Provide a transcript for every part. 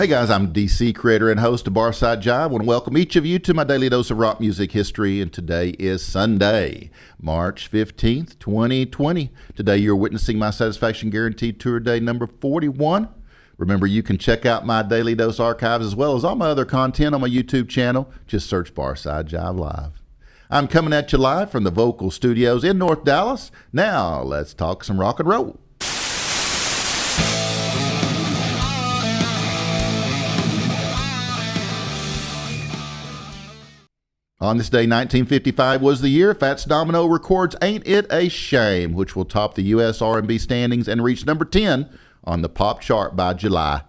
Hey guys, I'm DC, creator and host of Barside Jive. I want to welcome each of you to my daily dose of rock music history, and today is Sunday, March 15th, 2020. Today you're witnessing my Satisfaction Guaranteed Tour Day number 41. Remember, you can check out my Daily Dose archives as well as all my other content on my YouTube channel. Just search Barside Jive Live. I'm coming at you live from the Vocal Studios in North Dallas. Now, let's talk some rock and roll. On this day, 1955 was the year Fats Domino records Ain't It a Shame, which will top the U.S. R&B standings and reach number 10 on the pop chart by July.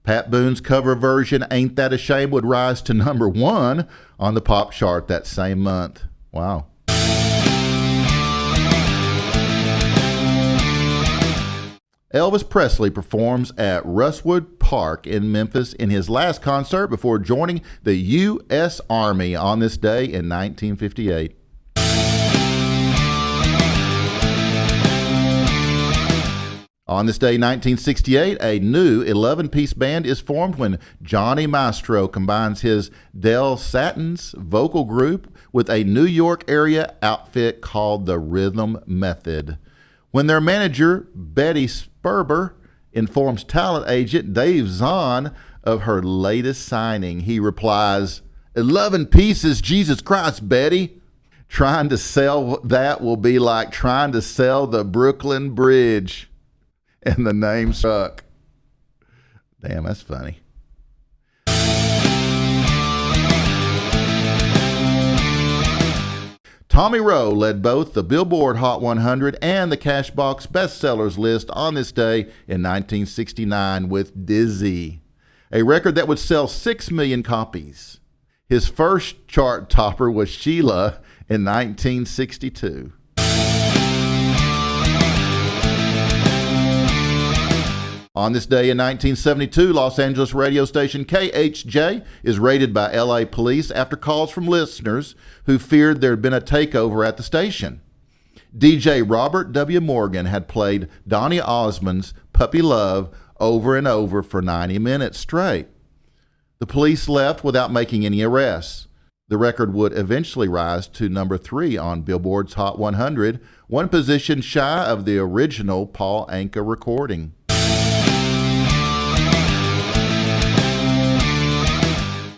Pat Boone's cover version, Ain't That a Shame, would rise to number 1 on the pop chart that same month. Wow. Elvis Presley performs at Rushwood Park in Memphis in his last concert before joining the U.S. Army on this day in 1958. On this day, 1968, a new 11-piece band is formed when Johnny Maestro combines his Del Satins vocal group with a New York area outfit called the Rhythm Method. When their manager, Betty Sperber, informs talent agent Dave Zahn of her latest signing, he replies, 11 pieces, Jesus Christ, Betty. Trying to sell that will be like trying to sell the Brooklyn Bridge. And the name stuck. Damn, that's funny. Tommy Roe led both the Billboard Hot 100 and the Cashbox bestsellers list on this day in 1969 with Dizzy, a record that would sell 6 million copies. His first chart topper was Sheila in 1962. On this day in 1972, Los Angeles radio station KHJ is raided by LA police after calls from listeners who feared there had been a takeover at the station. DJ Robert W. Morgan had played Donny Osmond's Puppy Love over and over for 90 minutes straight. The police left without making any arrests. The record would eventually rise to number 3 on Billboard's Hot 100, one position shy of the original Paul Anka recording.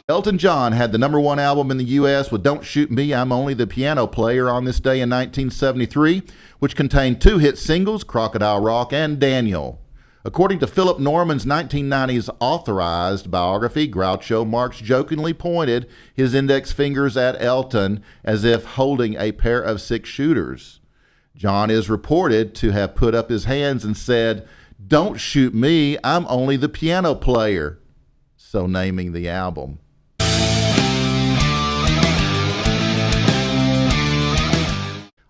Elton John had the number 1 album in the U.S. with Don't Shoot Me, I'm Only the Piano Player on this day in 1973, which contained 2 hit singles, Crocodile Rock and Daniel. According to Philip Norman's 1990s authorized biography, Groucho Marx jokingly pointed his index fingers at Elton as if holding a pair of 6-shooters. John is reported to have put up his hands and said, "Don't shoot me, I'm only the piano player," so naming the album.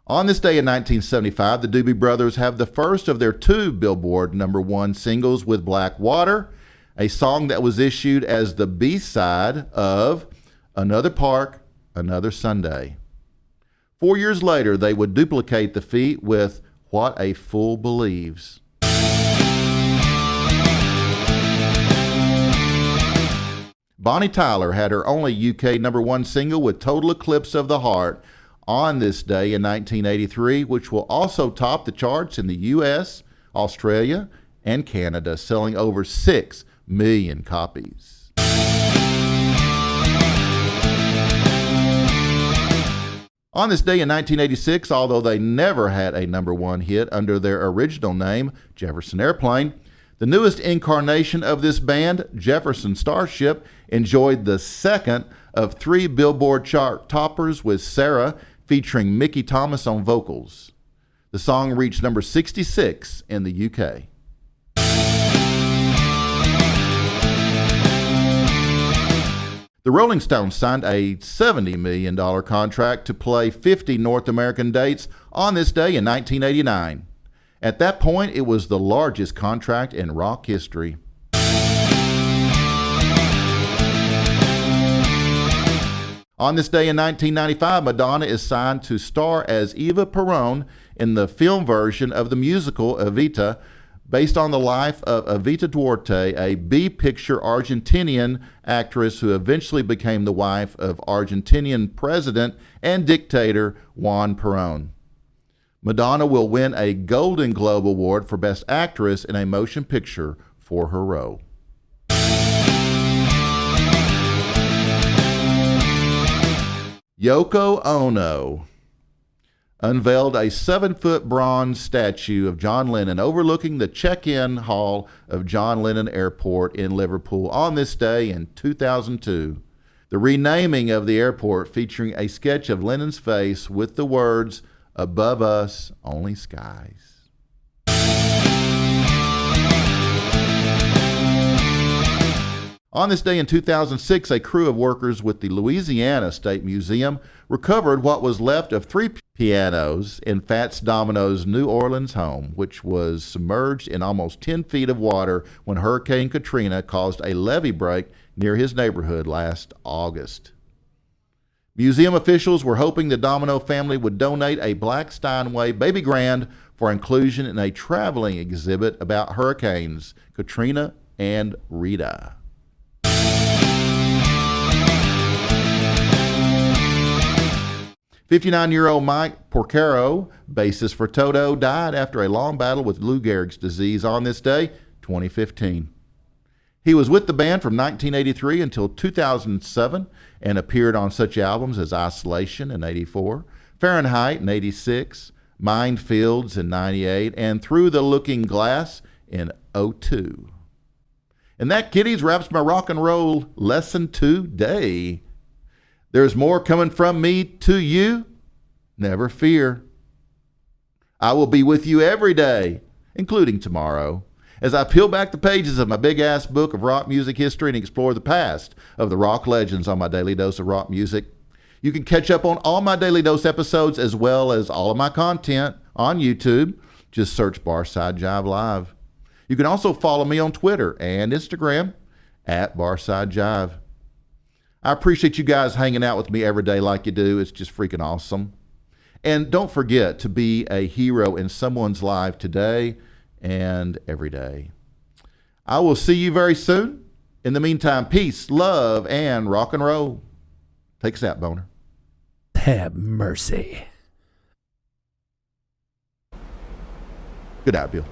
On this day in 1975, the Doobie Brothers have the first of their 2 Billboard number 1 singles with Black Water, a song that was issued as the B-side of Another Park, Another Sunday. 4 years later, they would duplicate the feat with What a Fool Believes. Bonnie Tyler had her only UK number 1 single with Total Eclipse of the Heart on this day in 1983, which will also top the charts in the U.S., Australia, and Canada, selling over 6 million copies. On this day in 1986, although they never had a number 1 hit under their original name, Jefferson Airplane, the newest incarnation of this band, Jefferson Starship, enjoyed the second of 3 Billboard chart toppers with Sarah, featuring Mickey Thomas on vocals. The song reached number 66 in the UK. The Rolling Stones signed a $70 million contract to play 50 North American dates on this day in 1989. At that point, it was the largest contract in rock history. On this day in 1995, Madonna is signed to star as Eva Perón in the film version of the musical Evita based on the life of Evita Duarte, a B-picture Argentinian actress who eventually became the wife of Argentinian president and dictator Juan Perón. Madonna will win a Golden Globe Award for Best Actress in a Motion Picture for her role. Yoko Ono unveiled a 7-foot bronze statue of John Lennon overlooking the check-in hall of John Lennon Airport in Liverpool on this day in 2002. The renaming of the airport featuring a sketch of Lennon's face with the words, "Above us, only skies." On this day in 2006, a crew of workers with the Louisiana State Museum recovered what was left of 3 pianos in Fats Domino's New Orleans home, which was submerged in almost 10 feet of water when Hurricane Katrina caused a levee break near his neighborhood last August. Museum officials were hoping the Domino family would donate a black Steinway baby grand for inclusion in a traveling exhibit about hurricanes Katrina and Rita. 59-year-old Mike Porcaro, bassist for Toto, died after a long battle with Lou Gehrig's disease on this day, 2015. He was with the band from 1983 until 2007 and appeared on such albums as Isolation in 84, Fahrenheit in 86, Minefields in 98, and Through the Looking Glass in 02. And that, kiddies, wraps my rock and roll lesson today. There's more coming from me to you. Never fear. I will be with you every day, including tomorrow, as I peel back the pages of my big-ass book of rock music history and explore the past of the rock legends on my Daily Dose of Rock Music. You can catch up on all my Daily Dose episodes as well as all of my content on YouTube. Just search Barside Jive Live. You can also follow me on Twitter and Instagram at Barside Jive. I appreciate you guys hanging out with me every day like you do. It's just freaking awesome. And don't forget to be a hero in someone's life today and every day. I will see you very soon. In the meantime, peace, love, and rock and roll. Take us out, Boner. Have mercy. Good night, Bill.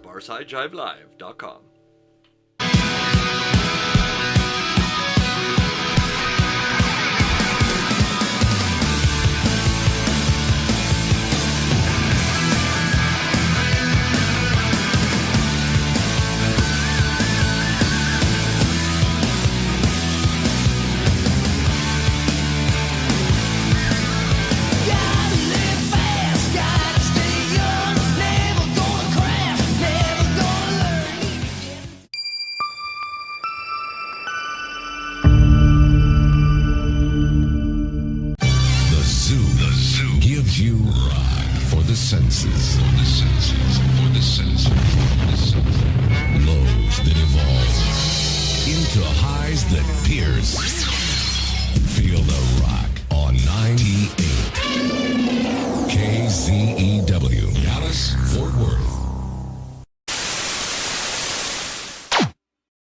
BarsideJiveLive.com. The zoo gives you rock for the senses.